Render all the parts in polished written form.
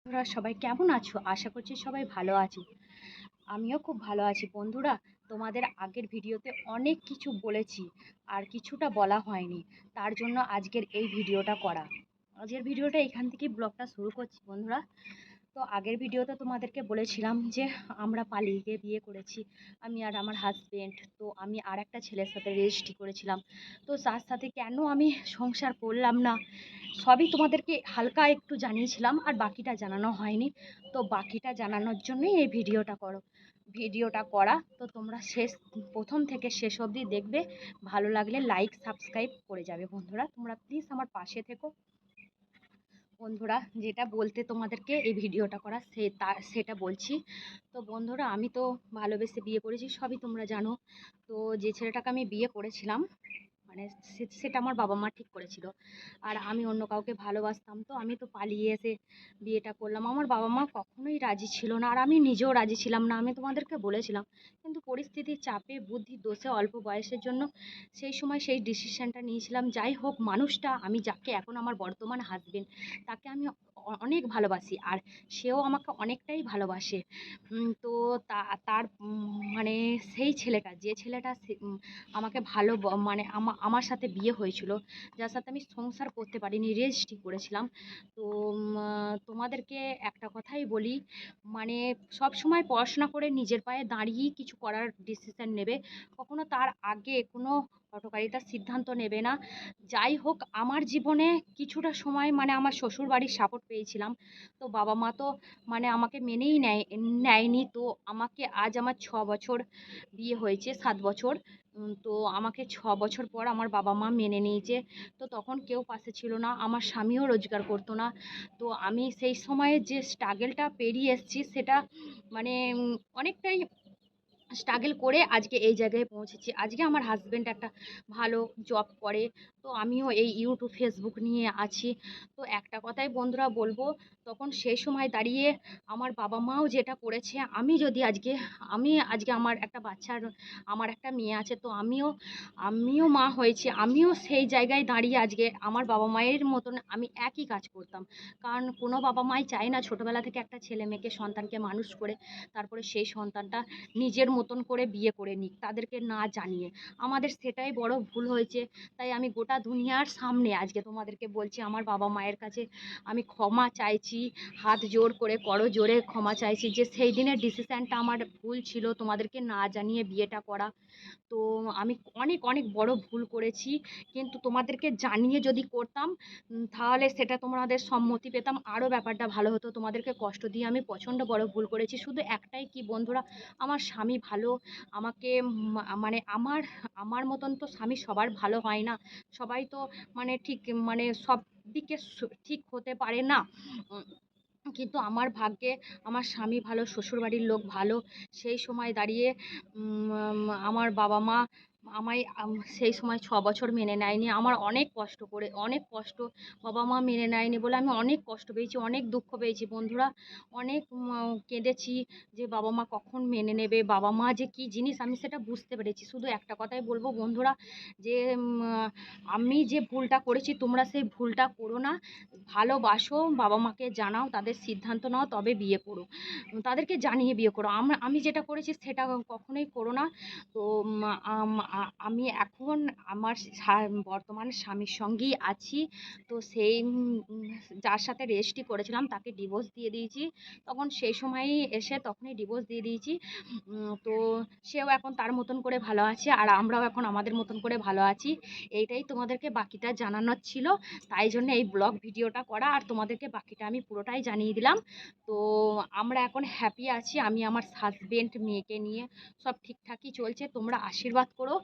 তোমরা সবাই কেমন আছো? আশা করছি সবাই ভালো আছো। আমিও খুব ভালো আছি বন্ধুরা। তোমাদের আগের ভিডিওতে অনেক কিছু বলেছি আর কিছুটা বলা হয়নি, তার জন্য আজকের এই ভিডিওটা করা। আজকের ভিডিওটা এখান থেকে ব্লগটা শুরু করছি বন্ধুরা। তো আগের ভিডিওতে তোমাদেরকে বলেছিলাম যে আমরা পালিয়ে গিয়ে বিয়ে করেছি, আমি আর আমার হাজবেন্ড। তো আমি আর একটা ছেলের সাথে রেজিস্ট্রি করেছিলাম। তো তার সাথে কেন আমি সংসার করলাম না, সবই তোমাদেরকে হালকা একটু জানিয়েছিলাম আর বাকিটা জানানো হয়নি। তো বাকিটা জানানোর জন্যই এই ভিডিওটা করা। তো তোমরা প্রথম থেকে শেষ অবধি দেখবে। ভালো লাগলে লাইক সাবস্ক্রাইব করে যাবে বন্ধুরা। তোমরা প্লিজ আমার পাশে থেকো বন্ধুরা। যেটা বলতে তোমাদেরকে এই ভিডিওটা করা সেটা বলছি। তো বন্ধুরা, আমি তো ভালোবেসে বিয়ে করেছি, সবই তোমরা জানো। তো যে ছেলেটাকে আমি বিয়ে করেছিলাম, মানে সেটা আমার বাবা মা ঠিক করেছিল। আর আমি অন্য কাউকে ভালোবাসতাম, তো আমি তো পালিয়ে এসে বিয়েটা করলাম। আমার বাবা মা কখনোই রাজি ছিল না, আর আমি নিজেও রাজি ছিলাম না, আমি তোমাদেরকে বলেছিলাম। কিন্তু পরিস্থিতির চাপে, বুদ্ধির দোষে, অল্প বয়সের জন্য সেই সময় সেই ডিসিশনটা নিয়েছিলাম। যাই হোক, মানুষটা আমি যাকে এখন আমার বর্তমান হাজবেন্ড, তাকে আমি অনেক ভালোবাসি, আর সেও আমাকে অনেকটাই ভালোবাসে। তো তার মানে সেই ছেলেটা, যে ছেলেটা আমাকে মানে আমার সাথে বিয়ে হয়েছিল, যার সাথে আমি সংসার করতে পারিনি, রেজিস্ট্রি করেছিলাম। তো তোমাদেরকে একটা কথাই বলি, মানে সব সময় পড়াশোনা করে নিজের পায়ে দাঁড়িয়েই কিছু করার ডিসিশন নেবে, কখনো তার আগে কোনো হঠকারিতার সিদ্ধান্ত নেবে না। যাই হোক, আমার জীবনে কিছুটা সময় মানে আমার শ্বশুর বাড়ির সাপোর্ট পেয়েছিলাম। তো বাবা মা তো মানে আমাকে মেনেই নেয়নি। তো আমাকে আজ আমার 6 বছর, বিয়ে হয়েছে 7 বছর। তো আমাকে 6 বছর পর আমার বাবা মা মেনে নিয়েছে। তো তখন কেউ পাশে ছিল না, আমার স্বামীও রোজগার করতো না। তো আমি সেই সময়ে যে স্ট্রাগেলটা পেরিয়ে এসেছি, সেটা মানে অনেকটাই স্ট্রাগল করে আজকে এই জায়গায় পৌঁছেছি। আজকে আমার হাজব্যান্ড একটা ভালো জব করে, তো আমিও এই ইউটিউব ফেসবুক নিয়ে আছি। তো একটা কথাই বন্ধুরা বলবো, তখন সেই সময় দাঁড়িয়ে আমার বাবা মাও যেটা করেছে, আমি আজকে আমার একটা বাচ্চার, আমার একটা মেয়ে আছে, তো আমিও মা হয়েছি, আমিও সেই জায়গায় দাঁড়িয়ে আজকে আমার বাবা মায়ের মতন আমি একই কাজ করতাম। কারণ কোনো বাবা মাই চায় না ছোটোবেলা থেকে একটা ছেলে মেয়েকে, সন্তানকে মানুষ করে তারপরে সেই সন্তানটা নিজের মতন করে বিয়ে করে নিক, তাদেরকে না জানিয়ে। আমাদের সেটাই বড় ভুল হয়েছে। তাই আমি গোটা দুনিয়ার সামনে আজকে তোমাদেরকে বলছি, আমার বাবা মায়ের কাছে আমি ক্ষমা চাইছি, হাত জোর করে করজোড়ে ক্ষমা চাইছি যে সেই দিনের ডিসিশানটা আমার ভুল ছিল, তোমাদেরকে না জানিয়ে বিয়েটা করা। তো আমি অনেক অনেক বড় ভুল করেছি, কিন্তু তোমাদেরকে জানিয়ে যদি করতাম, তাহলে সেটা তোমাদের সম্মতি পেতাম, আরও ব্যাপারটা ভালো হতো। তোমাদেরকে কষ্ট দিয়ে আমি প্রচণ্ড বড় ভুল করেছি। শুধু একটাই কি বন্ধুরা, আমার স্বামী ভালো, আমাকে মানে আমার আমার মতন তো স্বামী সবার ভালো হয় না। সবাই তো মানে ঠিক মানে সব দিকে ঠিক হতে পারে না। কিন্তু আমার ভাগ্যে আমার স্বামী ভালো, শ্বশুরবাড়ির লোক ভালো। সেই সময় দাঁড়িয়ে আমার বাবা মা আমায় সেই সময় 6 বছর মেনে নেয়নি। আমার অনেক কষ্ট করে, অনেক কষ্ট, বাবা মা মেনে নেয়নি বলে আমি অনেক কষ্ট পেয়েছি, অনেক দুঃখ পেয়েছি বন্ধুরা। অনেক কেঁদেছি যে বাবা মা কখন মেনে নেবে, বাবা মা যে কী জিনিস আমি সেটা বুঝতে পেরেছি। শুধু একটা কথাই বলবো বন্ধুরা, যে আমি যে ভুলটা করেছি তোমরা সেই ভুলটা করো না। ভালোবাসো, বাবা মাকে জানাও, তাদের সিদ্ধান্ত নাও, তবে বিয়ে করো, তাদেরকে জানিয়ে বিয়ে করো। আমি যেটা করেছি সেটা কখনোই করো না। তো আমি এখন আমার বর্তমান স্বামীর সঙ্গেই আছি। তো সেই যার সাথে রেজিস্ট্রি করেছিলাম তাকে ডিভোর্স দিয়ে দিয়েছি, তখন সেই সময়ই এসে তখনই ডিভোর্স দিয়ে দিয়েছি। তো সেও এখন তার মতন করে ভালো আছে, আর আমরাও এখন আমাদের মতন করে ভালো আছি। এইটাই তোমাদেরকে বাকিটা জানানোর ছিল, তাই জন্য এই ব্লগ ভিডিওটা করা, আর তোমাদেরকে বাকিটা আমি পুরোটাই জানিয়ে দিলাম। তো আমরা এখন হ্যাপি আছি, আমি আমার হাজবেন্ড, মেয়েকে নিয়ে সব ঠিকঠাকই চলছে। তোমরা আশীর্বাদ করো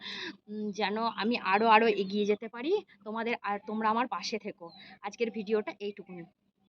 যেন আমি আরও আরও এগিয়ে যেতে পারি তোমাদের, আর তোমরা আমার পাশে থেকো। আজকের ভিডিওটা এইটুকুনি।